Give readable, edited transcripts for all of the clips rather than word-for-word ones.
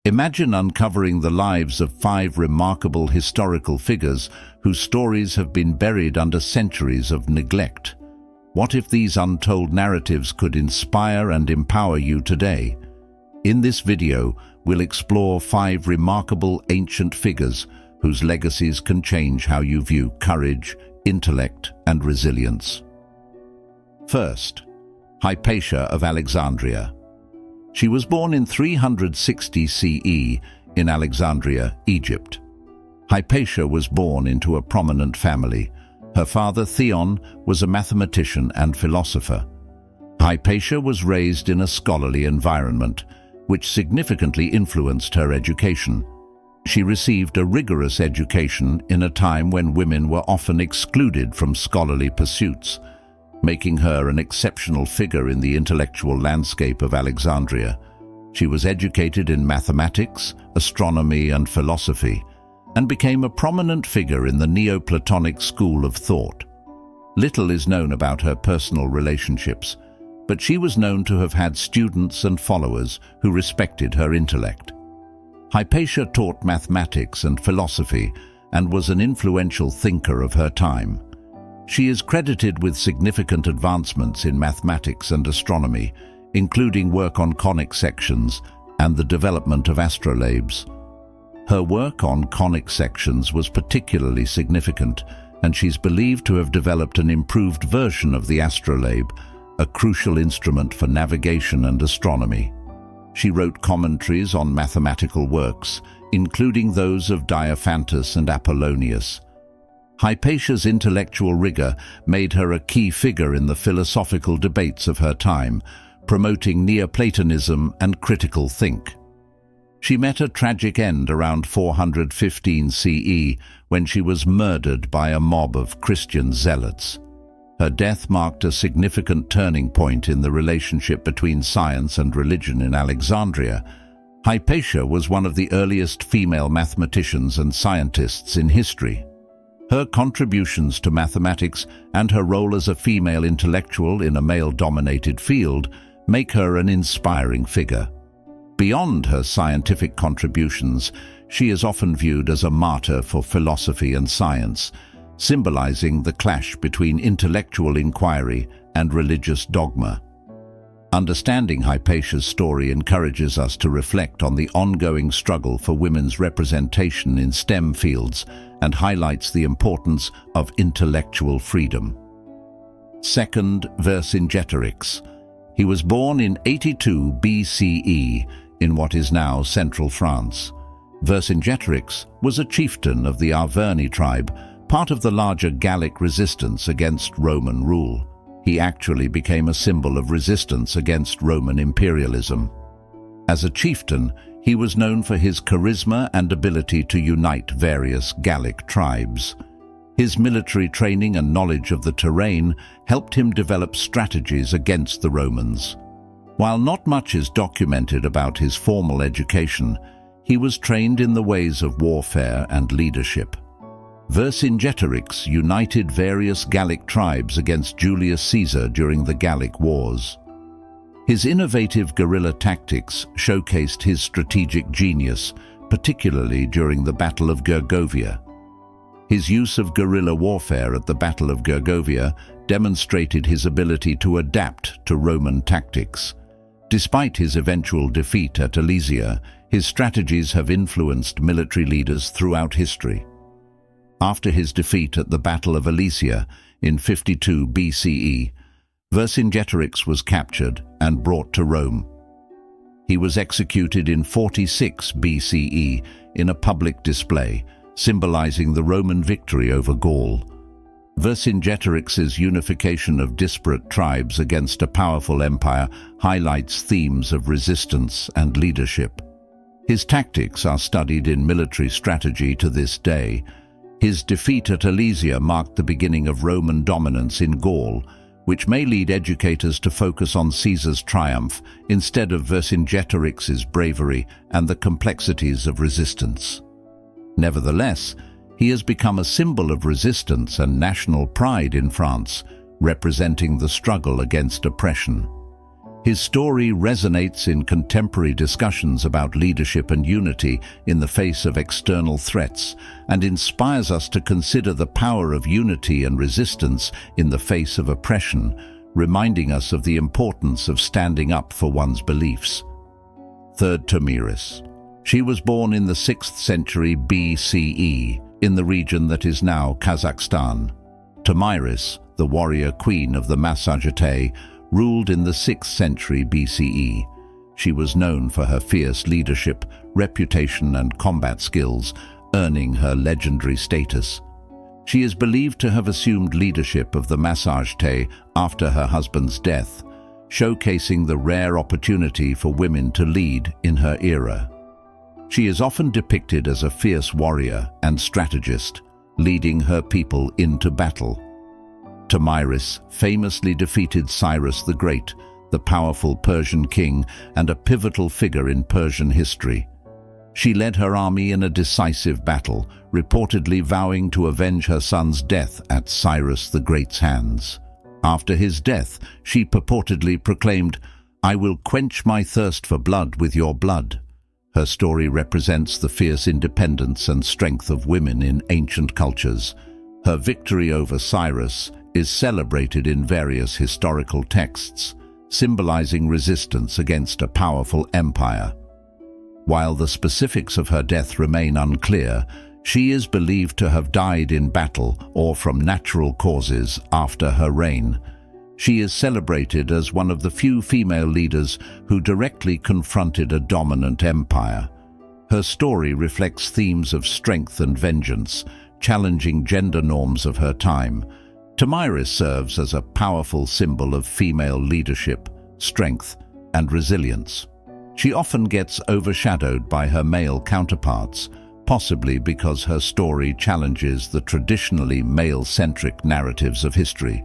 Imagine uncovering the lives of 5 remarkable historical figures whose stories have been buried under centuries of neglect. What if these untold narratives could inspire and empower you today? In this video, we'll explore 5 remarkable ancient figures whose legacies can change how you view courage, intellect, and resilience. First, Hypatia of Alexandria. She was born in 360 CE in Alexandria, Egypt. Hypatia was born into a prominent family. Her father, Theon, was a mathematician and philosopher. Hypatia was raised in a scholarly environment, which significantly influenced her education. She received a rigorous education in a time when women were often excluded from scholarly pursuits, making her an exceptional figure in the intellectual landscape of Alexandria. She was educated in mathematics, astronomy, and philosophy, and became a prominent figure in the Neoplatonic school of thought. Little is known about her personal relationships, but she was known to have had students and followers who respected her intellect. Hypatia taught mathematics and philosophy and was an influential thinker of her time. She is credited with significant advancements in mathematics and astronomy, including work on conic sections and the development of astrolabes. Her work on conic sections was particularly significant, and she's believed to have developed an improved version of the astrolabe, a crucial instrument for navigation and astronomy. She wrote commentaries on mathematical works, including those of Diophantus and Apollonius. Hypatia's intellectual rigor made her a key figure in the philosophical debates of her time, promoting Neoplatonism and critical think. She met a tragic end around 415 CE when she was murdered by a mob of Christian zealots. Her death marked a significant turning point in the relationship between science and religion in Alexandria. Hypatia was one of the earliest female mathematicians and scientists in history. Her contributions to mathematics and her role as a female intellectual in a male-dominated field make her an inspiring figure. Beyond her scientific contributions, she is often viewed as a martyr for philosophy and science, symbolizing the clash between intellectual inquiry and religious dogma. Understanding Hypatia's story encourages us to reflect on the ongoing struggle for women's representation in STEM fields and highlights the importance of intellectual freedom. Second, Vercingetorix. He was born in 82 BCE in what is now central France. Vercingetorix was a chieftain of the Arverni tribe, part of the larger Gallic resistance against Roman rule. He actually became a symbol of resistance against Roman imperialism. As a chieftain, he was known for his charisma and ability to unite various Gallic tribes. His military training and knowledge of the terrain helped him develop strategies against the Romans. While not much is documented about his formal education, he was trained in the ways of warfare and leadership. Vercingetorix united various Gallic tribes against Julius Caesar during the Gallic Wars. His innovative guerrilla tactics showcased his strategic genius, particularly during the Battle of Gergovia. His use of guerrilla warfare at the Battle of Gergovia demonstrated his ability to adapt to Roman tactics. Despite his eventual defeat at Alesia, his strategies have influenced military leaders throughout history. After his defeat at the Battle of Alesia in 52 BCE, Vercingetorix was captured and brought to Rome. He was executed in 46 BCE in a public display, symbolizing the Roman victory over Gaul. Vercingetorix's unification of disparate tribes against a powerful empire highlights themes of resistance and leadership. His tactics are studied in military strategy to this day. His defeat at Alesia marked the beginning of Roman dominance in Gaul, which may lead educators to focus on Caesar's triumph instead of Vercingetorix's bravery and the complexities of resistance. Nevertheless, he has become a symbol of resistance and national pride in France, representing the struggle against oppression. His story resonates in contemporary discussions about leadership and unity in the face of external threats, and inspires us to consider the power of unity and resistance in the face of oppression, reminding us of the importance of standing up for one's beliefs. Third, Tomyris. She was born in the 6th century BCE in the region that is now Kazakhstan. Tomyris, the warrior queen of the Massagetay, ruled in the 6th century BCE. She was known for her fierce leadership, reputation, and combat skills, earning her legendary status. She is believed to have assumed leadership of the Massagetay after her husband's death, showcasing the rare opportunity for women to lead in her era. She is often depicted as a fierce warrior and strategist, leading her people into battle. Tomyris famously defeated Cyrus the Great, the powerful Persian king and a pivotal figure in Persian history. She led her army in a decisive battle, reportedly vowing to avenge her son's death at Cyrus the Great's hands. After his death, she purportedly proclaimed, "I will quench my thirst for blood with your blood." Her story represents the fierce independence and strength of women in ancient cultures. Her victory over Cyrus is celebrated in various historical texts, symbolizing resistance against a powerful empire. While the specifics of her death remain unclear, she is believed to have died in battle or from natural causes after her reign. She is celebrated as one of the few female leaders who directly confronted a dominant empire. Her story reflects themes of strength and vengeance, challenging gender norms of her time. Tomyris serves as a powerful symbol of female leadership, strength, and resilience. She often gets overshadowed by her male counterparts, possibly because her story challenges the traditionally male-centric narratives of history.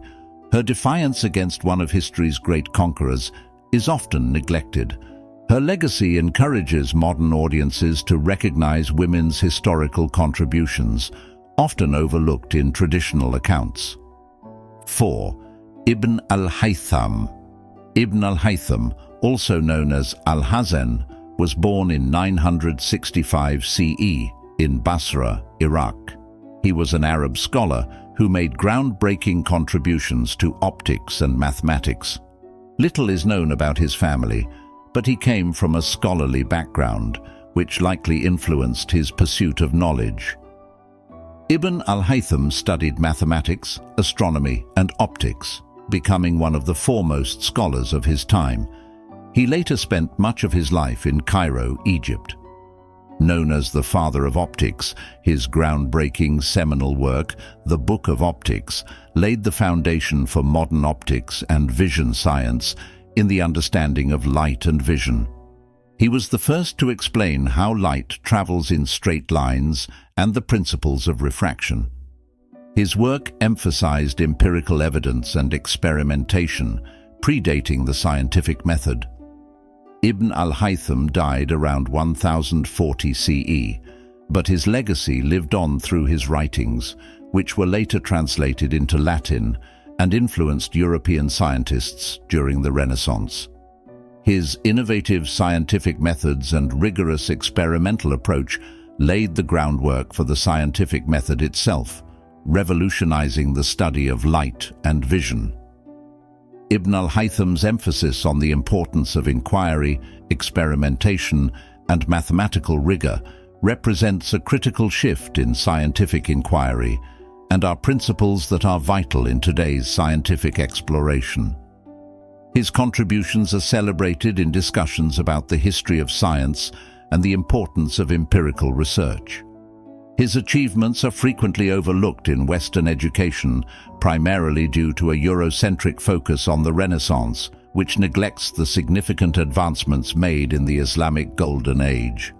Her defiance against one of history's great conquerors is often neglected. Her legacy encourages modern audiences to recognize women's historical contributions, often overlooked in traditional accounts. 4. Ibn al-Haytham. Ibn al-Haytham, also known as al-Hazen, was born in 965 CE in Basra, Iraq. He was an Arab scholar who made groundbreaking contributions to optics and mathematics. Little is known about his family, but he came from a scholarly background, which likely influenced his pursuit of knowledge. Ibn al-Haytham studied mathematics, astronomy, and optics, becoming one of the foremost scholars of his time. He later spent much of his life in Cairo, Egypt. Known as the father of optics, his groundbreaking seminal work, The Book of Optics, laid the foundation for modern optics and vision science in the understanding of light and vision. He was the first to explain how light travels in straight lines and the principles of refraction. His work emphasized empirical evidence and experimentation, predating the scientific method. Ibn al-Haytham died around 1040 CE, but his legacy lived on through his writings, which were later translated into Latin and influenced European scientists during the Renaissance. His innovative scientific methods and rigorous experimental approach laid the groundwork for the scientific method itself, revolutionizing the study of light and vision. Ibn al-Haytham's emphasis on the importance of inquiry, experimentation, and mathematical rigor represents a critical shift in scientific inquiry and are principles that are vital in today's scientific exploration. His contributions are celebrated in discussions about the history of science and the importance of empirical research. His achievements are frequently overlooked in Western education, primarily due to a Eurocentric focus on the Renaissance, which neglects the significant advancements made in the Islamic Golden Age.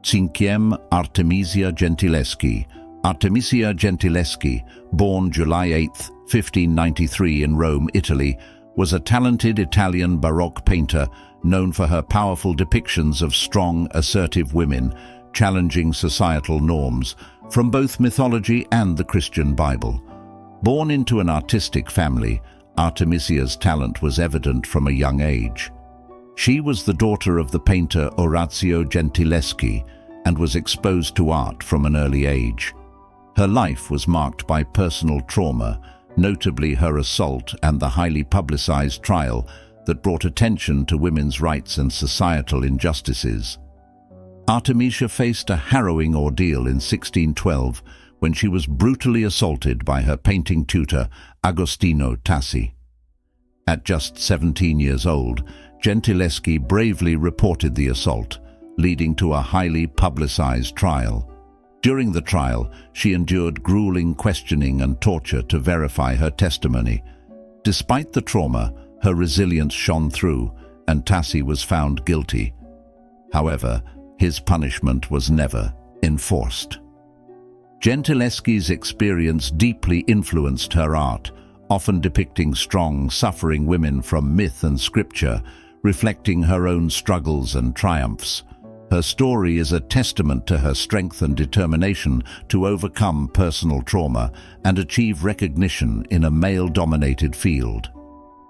5. Artemisia Gentileschi. Artemisia Gentileschi, born July 8, 1593 in Rome, Italy, was a talented Italian Baroque painter known for her powerful depictions of strong, assertive women, challenging societal norms from both mythology and the Christian Bible. Born into an artistic family, Artemisia's talent was evident from a young age. She was the daughter of the painter Orazio Gentileschi and was exposed to art from an early age. Her life was marked by personal trauma, notably her assault and the highly publicized trial that brought attention to women's rights and societal injustices. Artemisia faced a harrowing ordeal in 1612 when she was brutally assaulted by her painting tutor, Agostino Tassi. At just 17 years old, Gentileschi bravely reported the assault, leading to a highly publicized trial. During the trial, she endured grueling questioning and torture to verify her testimony. Despite the trauma, her resilience shone through, and Tassi was found guilty. However, his punishment was never enforced. Gentileschi's experience deeply influenced her art, often depicting strong, suffering women from myth and scripture, reflecting her own struggles and triumphs. Her story is a testament to her strength and determination to overcome personal trauma and achieve recognition in a male-dominated field.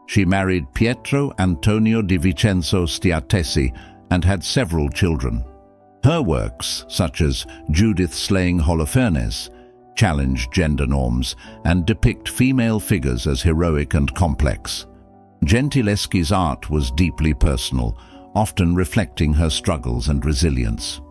She married Pietro Antonio di Vincenzo Stiatesi and had several children. Her works, such as Judith slaying Holofernes, challenge gender norms and depict female figures as heroic and complex. Gentileschi's art was deeply personal, often reflecting her struggles and resilience.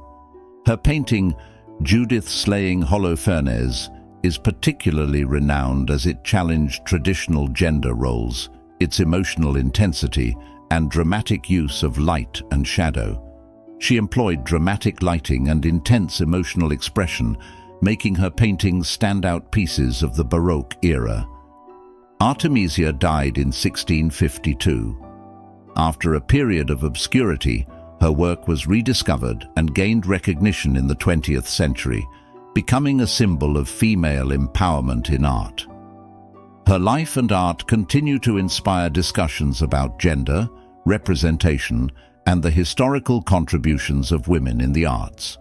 Her painting, Judith slaying Holofernes, is particularly renowned as it challenged traditional gender roles, its emotional intensity, and dramatic use of light and shadow. She employed dramatic lighting and intense emotional expression, making her paintings standout pieces of the Baroque era. Artemisia died in 1652. After a period of obscurity, her work was rediscovered and gained recognition in the 20th century, becoming a symbol of female empowerment in art. Her life and art continue to inspire discussions about gender, representation, and the historical contributions of women in the arts.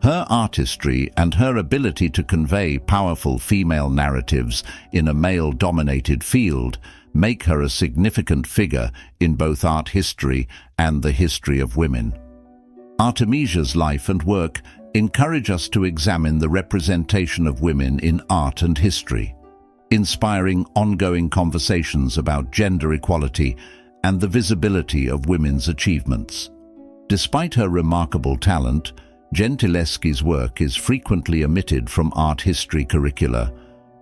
Her artistry and her ability to convey powerful female narratives in a male-dominated field make her a significant figure in both art history and the history of women. Artemisia's life and work encourage us to examine the representation of women in art and history, inspiring ongoing conversations about gender equality and the visibility of women's achievements. Despite her remarkable talent, Gentileschi's work is frequently omitted from art history curricula,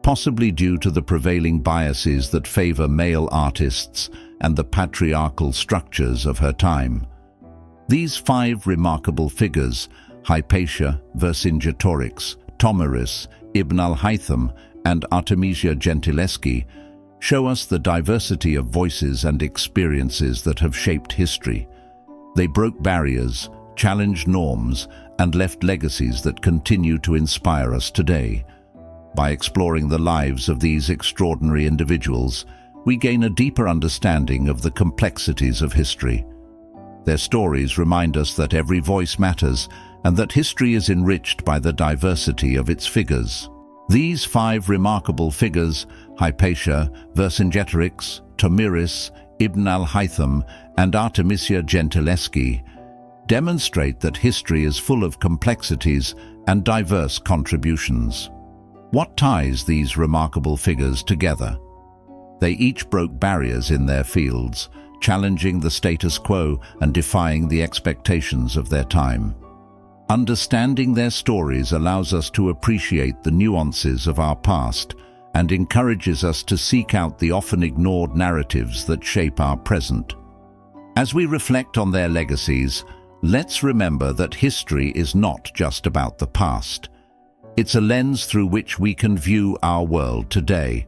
possibly due to the prevailing biases that favor male artists and the patriarchal structures of her time. These 5 remarkable figures, Hypatia, Vercingetorix, Tomiris, Ibn al-Haytham, and Artemisia Gentileschi, show us the diversity of voices and experiences that have shaped history. They broke barriers, challenged norms, and left legacies that continue to inspire us today. By exploring the lives of these extraordinary individuals, we gain a deeper understanding of the complexities of history. Their stories remind us that every voice matters and that history is enriched by the diversity of its figures. These 5 remarkable figures, Hypatia, Vercingetorix, Tomiris, Ibn al-Haytham, and Artemisia Gentileschi, demonstrate that history is full of complexities and diverse contributions. What ties these remarkable figures together? They each broke barriers in their fields, challenging the status quo and defying the expectations of their time. Understanding their stories allows us to appreciate the nuances of our past and encourages us to seek out the often ignored narratives that shape our present. As we reflect on their legacies, let's remember that history is not just about the past. It's a lens through which we can view our world today,